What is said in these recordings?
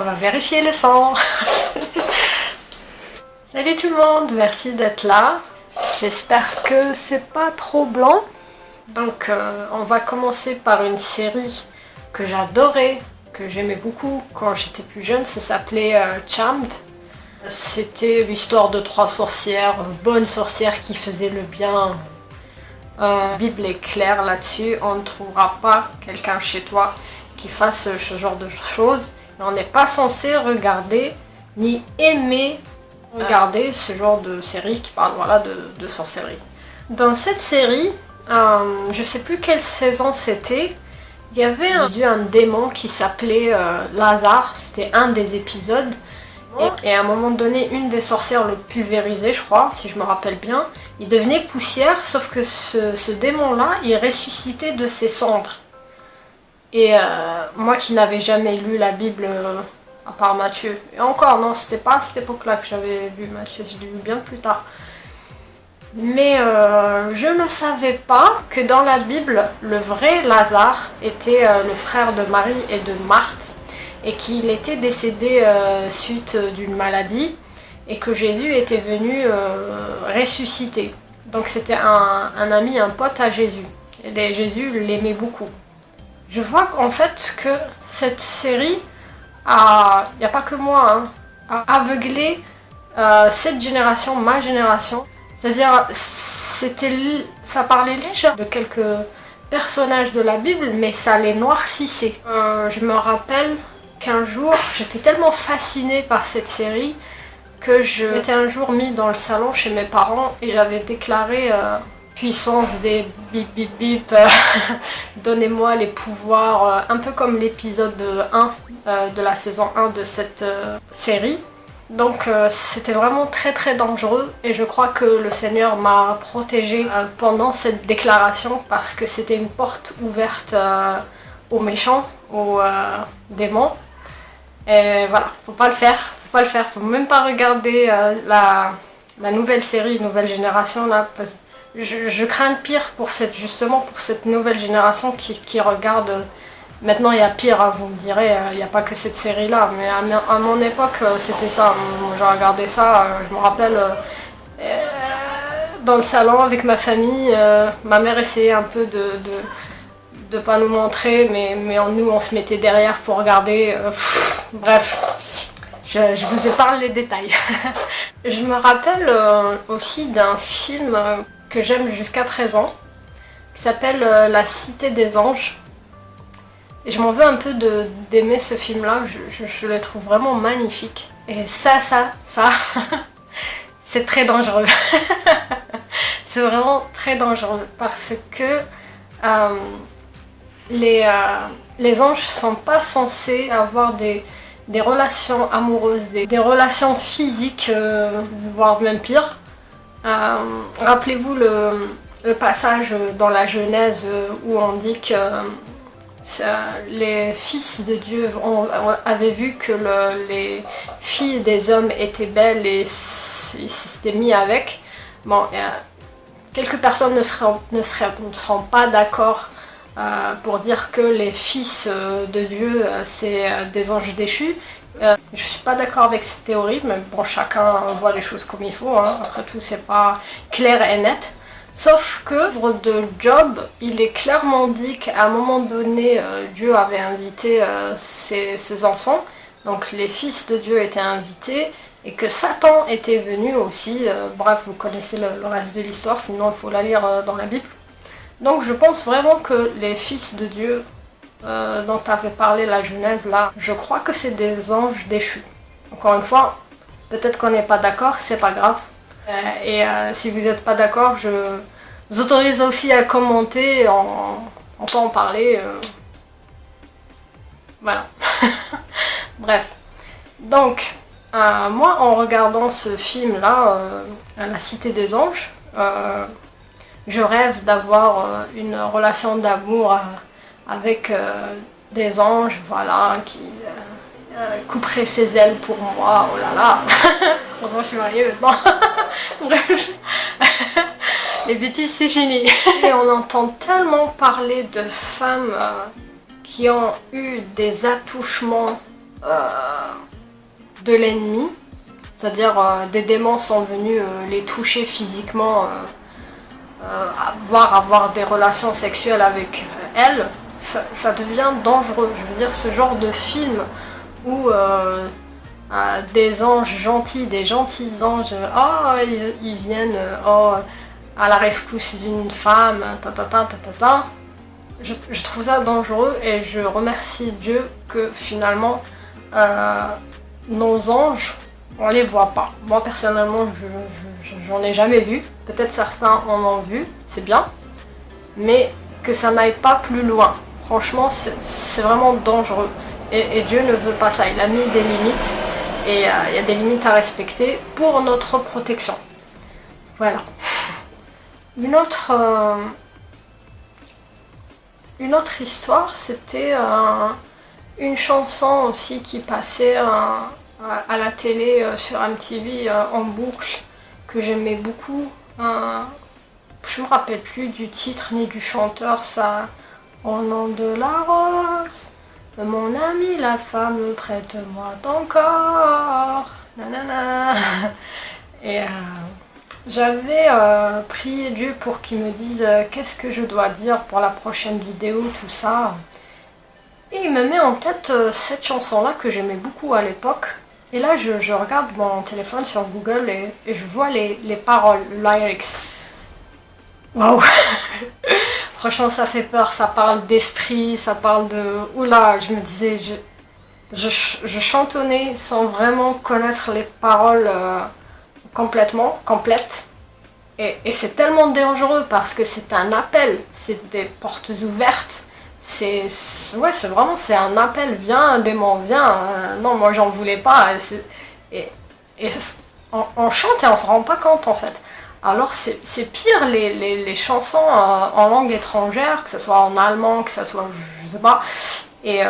On va vérifier le sang. Salut tout le monde, merci d'être là. J'espère que c'est pas trop blanc. Donc on va commencer par une série que j'adorais, que j'aimais beaucoup quand j'étais plus jeune. Ça s'appelait Charmed. C'était l'histoire de 3 sorcières, bonnes sorcières qui faisaient le bien. La Bible est claire là-dessus, on ne trouvera pas quelqu'un chez toi qui fasse ce genre de choses. Et on n'est pas censé regarder ni aimer regarder ce genre de série qui parle de sorcellerie. Dans cette série, je sais plus quelle saison c'était, il y avait un démon qui s'appelait Lazare, c'était un des épisodes. Et à un moment donné, une des sorcières le pulvérisait, je crois, si je me rappelle bien. Il devenait poussière, sauf que ce démon-là, il ressuscitait de ses cendres. Et moi qui n'avais jamais lu la Bible, à part Matthieu, et encore non, c'était pas à cette époque-là que j'avais lu Matthieu, je l'ai lu bien plus tard. Mais je ne savais pas que dans la Bible, le vrai Lazare était le frère de Marie et de Marthe, et qu'il était décédé suite d'une maladie, et que Jésus était venu ressusciter. Donc c'était un ami, un pote à Jésus. Et Jésus l'aimait beaucoup. Je vois qu'en fait que cette série il n'y a pas que moi, a aveuglé cette génération, ma génération. C'est-à-dire, ça parlait légèrement de quelques personnages de la Bible, mais ça les noircissait. Je me rappelle qu'un jour, j'étais tellement fascinée par cette série que je m'étais un jour mis dans le salon chez mes parents et j'avais déclaré puissance des bip bip bip, donnez-moi les pouvoirs, un peu comme l'épisode 1 de la saison 1 de cette série. Donc c'était vraiment très très dangereux et je crois que le Seigneur m'a protégée pendant cette déclaration parce que c'était une porte ouverte aux méchants, aux démons. Et voilà, faut pas le faire, faut même pas regarder la nouvelle série, nouvelle génération là. Je crains le pire pour cette nouvelle génération qui regarde. Maintenant il y a pire, hein, vous me direz, il n'y a pas que cette série là, mais à mon époque c'était ça. J'ai regardé ça, je me rappelle dans le salon avec ma famille, ma mère essayait un peu de pas nous montrer, mais nous on se mettait derrière pour regarder, bref, je vous épargne les détails. Je me rappelle aussi d'un film que j'aime jusqu'à présent, qui s'appelle La Cité des Anges. Et je m'en veux un peu d'aimer ce film-là, je le trouve vraiment magnifique. Et ça, c'est très dangereux. C'est vraiment très dangereux parce que les anges sont pas censés avoir des relations amoureuses, des relations physiques, voire même pire. Rappelez-vous le passage dans la Genèse où on dit que les fils de Dieu avaient vu que les filles des hommes étaient belles et ils s'étaient mis avec. Bon, quelques personnes ne seront pas d'accord pour dire que les fils de Dieu c'est des anges déchus. Je suis pas d'accord avec cette théorie, mais bon, chacun voit les choses comme il faut, hein. Après tout, c'est pas clair et net. Sauf que, dans le livre de Job, il est clairement dit qu'à un moment donné, Dieu avait invité ses enfants, donc les fils de Dieu étaient invités, et que Satan était venu aussi. Bref, vous connaissez le reste de l'histoire, sinon il faut la lire dans la Bible. Donc je pense vraiment que les fils de Dieu dont tu avais parlé la Genèse là, je crois que c'est des anges déchus. Encore une fois, peut-être qu'on n'est pas d'accord, c'est pas grave. Et si vous n'êtes pas d'accord, je vous autorise aussi à commenter, on peut en parler. Voilà. Bref. Donc, moi en regardant ce film là, La Cité des Anges, je rêve d'avoir une relation d'amour avec des anges, voilà, qui couperaient ses ailes pour moi, oh là là. Heureusement je suis mariée maintenant. Bref. Les bêtises c'est fini. Et on entend tellement parler de femmes qui ont eu des attouchements de l'ennemi, c'est-à-dire des démons sont venus les toucher physiquement, voire avoir des relations sexuelles avec elles, ça devient dangereux. Je veux dire, ce genre de film où des anges gentils, des gentils anges, ils viennent à la rescousse d'une femme, je trouve ça dangereux et je remercie Dieu que finalement nos anges, on les voit pas. Moi personnellement, j'en ai jamais vu. Peut-être certains en ont vu, c'est bien, mais que ça n'aille pas plus loin. Franchement, c'est vraiment dangereux. Et Dieu ne veut pas ça. Il a mis des limites et il y a des limites à respecter pour notre protection. Voilà. Une autre histoire, c'était une chanson aussi qui passait à la télé sur MTV en boucle, que j'aimais beaucoup. Je me rappelle plus du titre ni du chanteur, ça. Au nom de la rose, mon ami la femme, prête-moi ton corps. Nanana. Et j'avais prié Dieu pour qu'il me dise qu'est-ce que je dois dire pour la prochaine vidéo, tout ça. Et il me met en tête cette chanson-là que j'aimais beaucoup à l'époque. Et là, je regarde mon téléphone sur Google et je vois les paroles, lyrics. Waouh. Franchement, ça fait peur, ça parle d'esprit, ça parle de... Oula, je me disais, je chantonnais sans vraiment connaître les paroles complètes. Et c'est tellement dangereux parce que c'est un appel, c'est des portes ouvertes. C'est vraiment, c'est un appel, viens démon, viens. Non, moi j'en voulais pas. On chante et on se rend pas compte en fait. Alors c'est pire les chansons en langue étrangère, que ce soit en allemand, que ce soit, je sais pas. Et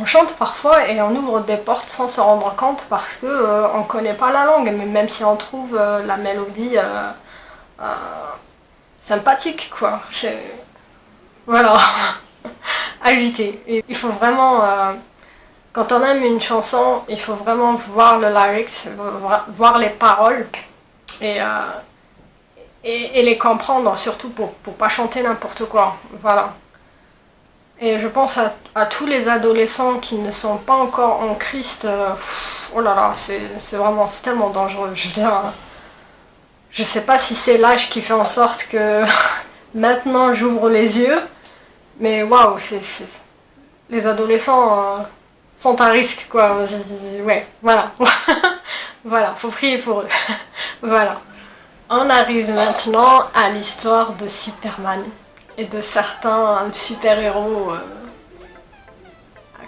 on chante parfois et on ouvre des portes sans se rendre compte parce que on connaît pas la langue, mais même si on trouve la mélodie sympathique, quoi. Voilà, à éviter. Et il faut vraiment, quand on aime une chanson, il faut vraiment voir le lyrics, voir les paroles. Et les comprendre, surtout pour pas chanter n'importe quoi. Voilà. Et je pense à tous les adolescents qui ne sont pas encore en Christ. Oh là là, c'est vraiment, c'est tellement dangereux. Je veux dire, je sais pas si c'est l'âge qui fait en sorte que maintenant j'ouvre les yeux, mais waouh, les adolescents sont à risque, quoi. Ouais, voilà. Voilà, faut prier pour eux. Voilà. On arrive maintenant à l'histoire de Superman et de certains super-héros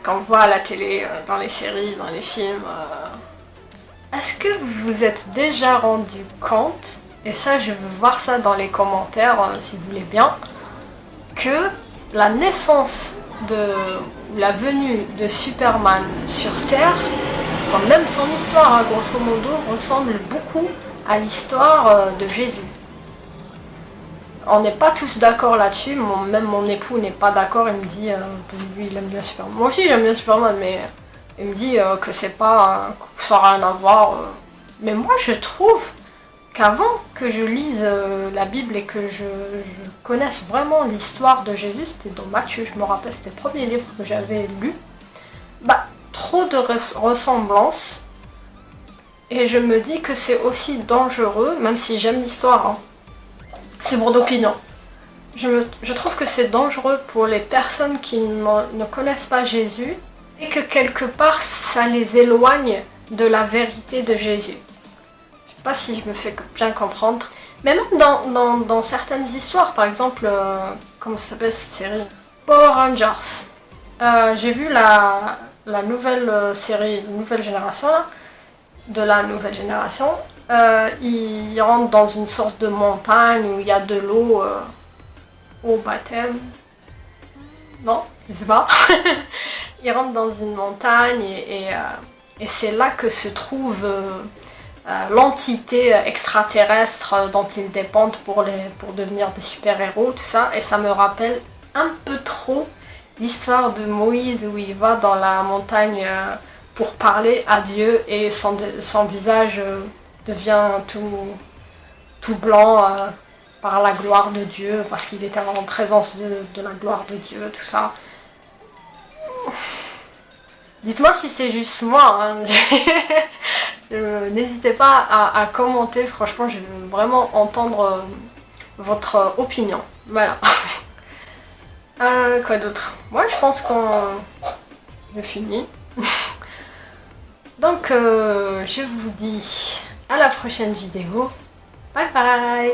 qu'on voit à la télé, dans les séries, dans les films. Est-ce que vous vous êtes déjà rendu compte, et ça je veux voir ça dans les commentaires si vous voulez bien, que la naissance la venue de Superman sur Terre, enfin même son histoire grosso modo, ressemble beaucoup à l'histoire de Jésus. On n'est pas tous d'accord là-dessus, même mon époux n'est pas d'accord, il me dit, lui il aime bien Superman. Moi aussi j'aime bien Superman, mais il me dit que c'est pas, que ça n'a rien à voir. Mais moi je trouve qu'avant que je lise la Bible et que je connaisse vraiment l'histoire de Jésus, c'était dans Matthieu, je me rappelle, c'était le premier livre que j'avais lu, trop de ressemblances. Et je me dis que c'est aussi dangereux, même si j'aime l'histoire, hein. C'est mon opinion. Je trouve que c'est dangereux pour les personnes qui ne connaissent pas Jésus et que quelque part ça les éloigne de la vérité de Jésus. Je sais pas si je me fais bien comprendre. Mais même dans certaines histoires, par exemple, comment ça s'appelle cette série? Power Rangers. J'ai vu la nouvelle série, la nouvelle génération, là, de la nouvelle génération. Ils rentrent dans une sorte de montagne où il y a de l'eau au baptême. Non, je sais pas. Ils rentrent dans une montagne et c'est là que se trouve l'entité extraterrestre dont ils dépendent pour devenir des super-héros, tout ça. Et ça me rappelle un peu trop l'histoire de Moïse où il va dans la montagne pour parler à Dieu et son visage devient tout blanc par la gloire de Dieu, parce qu'il était en présence de la gloire de Dieu, tout ça. Dites-moi si c'est juste moi, hein. N'hésitez pas à commenter, franchement je veux vraiment entendre votre opinion. Voilà. Quoi d'autre? Moi je pense qu'on je finis. Donc je vous dis à la prochaine vidéo. Bye bye.